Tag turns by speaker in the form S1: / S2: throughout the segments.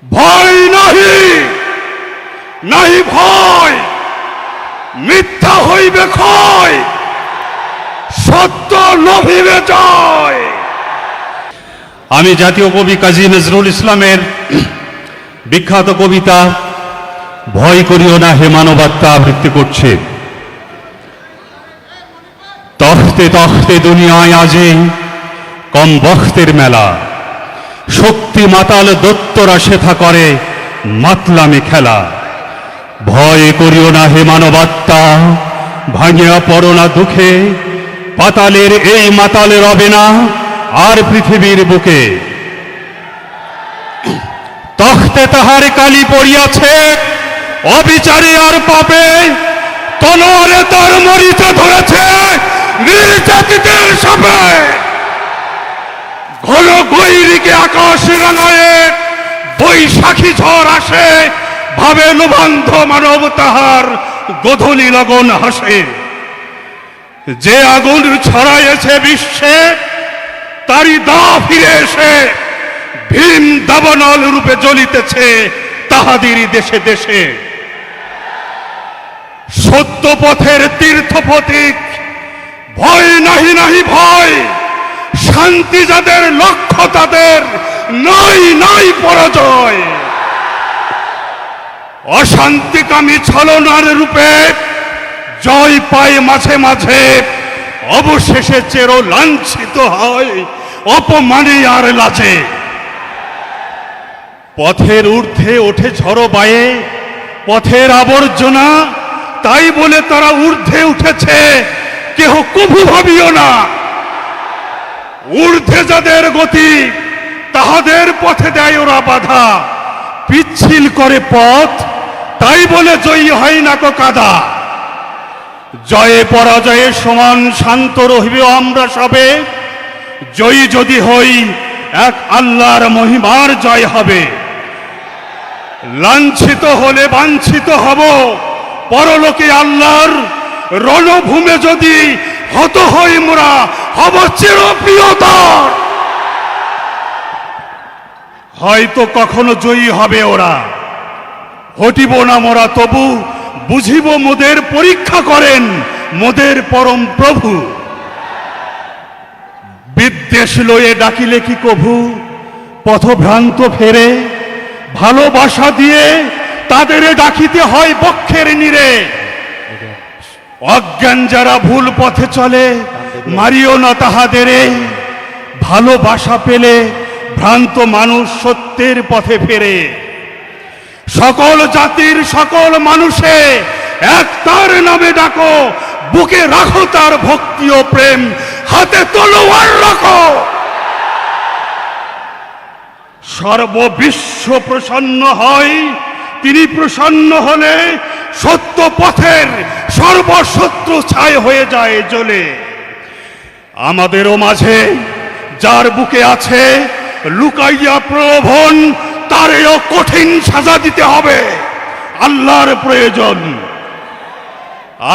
S1: ভয় নাহি, নাহি ভয়, মিথ্যা হইবে ক্ষয়, সত্য লভিবে জয়।
S2: আমি জাতীয় কবি কাজী নজরুল ইসলামের বিখ্যাত কবিতা ভয় করিও না হে মানবাত্মা আবৃত্তি করছে। তখতে তখতে দুনিয়ায় আজে কম বখতের মেলা, শক্তি মাতাল দত্তরা সেথা করে মাতলামি খেলা। ভয় করিও না হে মানবাত্মা, ভাঙিয়া পড়ো না দুঃখে, পাতালের এই মাতালে রবে না আর পৃথিবীর বুকে। তখতে তাহার কালি পড়িয়াছে অবিচারে আর পাপে, তলোয়ারে তার মরিতে ধরেছে নির্যাতিতের সাপে।
S1: ঘন গৈরিকে আকাশ রাঙায়ে বৈশাখী ঝড় আসে, ভাবে লোভান্ধ মানব তাহার গোধূলি লগন হাসে। যে আগুন ছড়াইয়েছে বিশ্বে তারই দা ফিরে এসে ভীম দাবানল রূপে জ্বলিতেছে তাহাদেরই দেশে দেশে। সত্য পথের তীর্থ পথিক, ভয় নাহি নাহি ভয়, শান্তি যাদের লক্ষ্য তাদের নাই নাই পরাজয়। অশান্তিকামী ছলনার রূপে জয় পায় মাঝে মাঝে, অবশেষে চের লাঞ্ছিত হয় অপমানে আর লাজে। পথের ঊর্ধ্বে ওঠে ঝড়ো বায়ে পথের আবর্জনা, তাই বলে তারা ঊর্ধ্বে উঠেছে কেহ কভু ভাবিও না। ঊর্ধ্বে যাদের গতি তাহাদের পথে দেয় ওরা বাধা, পিচ্ছিল করে পথ তাই বলে জয়ী হয় না কো কাদা। জয়ে পরাজয়ে সমান শান্ত রহিবে আমরা সবে, জয়ী যদি হই এক আল্লাহর মহিমার জয় হবে। লাঞ্ছিত হলে বাঞ্ছিত হব পরলোকে আল্লাহর, রণভূমে যদি হত হই মোরা হব চিরপ্রিয়তার। হয়তো কখনো জয়ী হবে ওরা, হটিব না মোরা তবু বুঝিব মোদের পরীক্ষা করেন মোদের পরম প্রভু। বিদ্বেষ লয়ে ডাকিলে কি কভু পথভ্রান্ত ফেরে, ভালোবাসা দিয়ে তাদের ডাকিতে হয় বক্ষের নীরে। অজ্ঞান যারা ভুল পথে চলে মারিও না তাহাদেরে, ভালোবাসা পেলে ভ্রান্ত মানুষ সত্যের পথে ফেরে। সকল জাতির সকল মানুষে এক তার নামে ডাকো, বুকে রাখো তার ভক্তি ও প্রেম, হাতে তলোয়ার রাখো। সর্ববিশ্ব প্রসন্ন হয়, তিনি প্রসন্ন হলে সত্য পথের সর্বশত্রু ছাই হয়ে যায় জ্বলে। আমাদেরও মাঝে যার বুকে আছে লুকাইয়া প্রলোভন, তারেও কঠিন সাজা দিতে হবে, আল্লাহর প্রয়োজন।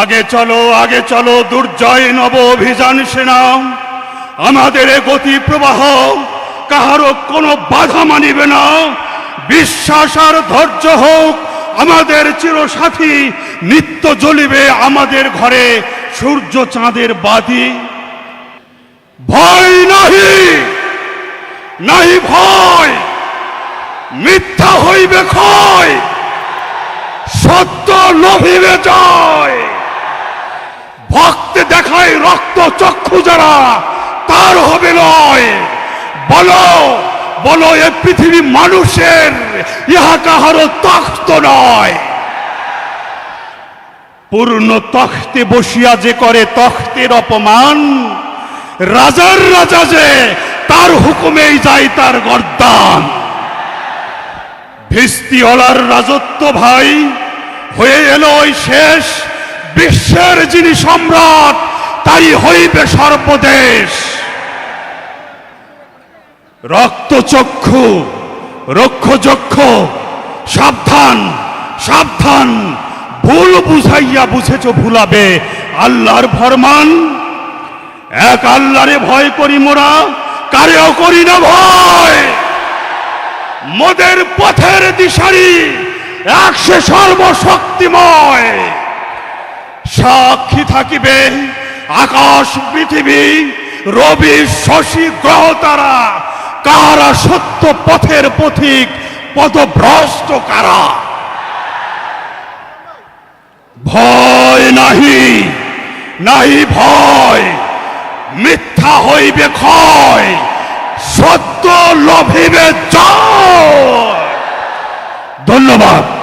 S1: আগে চলো দুর্জয় নব অভিযান সেনা, আমাদের গতি প্রবাহ কাহারও কোনো বাধা মানিবে না। বিশ্বাস আর ধৈর্য হোক আমাদের চিরসাথী, নিত্য জ্বলিবে আমাদের ঘরে সূর্য চাঁদের বাতি। ভয় নাহি, নাহি ভয়, মিথ্যা হইবে ক্ষয়, সত্য লভিবে জয়। ভক্তে দেখায় রক্ত চক্ষু যারা তার হবে লয়। বলো বলো এ পৃথিবী মানুষের, ইহা কাহারও তখ্ত নয়। পূর্ণ তখ্তে বসিয়া যে করে তখ্তের অপমান, রাজার রাজা যে তার হুকুমেই যায় তার গর্দান। ভিস্তিওয়ালার রাজত্ব ভাই হয়ে এলো ওই শেষ, বিশ্বের যিনি সম্রাট তাই হইবে সর্বদেশ। রক্তচক্ষু রক্ষযক্ষ, সাবধান সাবধান, ভুল বুঝাইয়া বুঝেছ ভুলাবে আল্লাহর ফরমান। এক আল্লাহরে ভয় করি মোরা, কারেও করি না ভয়। মোদের পথের দিশারি এক সে সর্বশক্তিময়। সাক্ষী থাকিবে আকাশ পৃথিবী রবি শশী গ্রহ তারা, কারা সত্য পথের পথিক পথভ্রষ্ট কারা। ভয় নাহি, নাহি ভয়, মিথ্যা হইবে ক্ষয়, সত্য লভিবে জয়। ধন্যবাদ।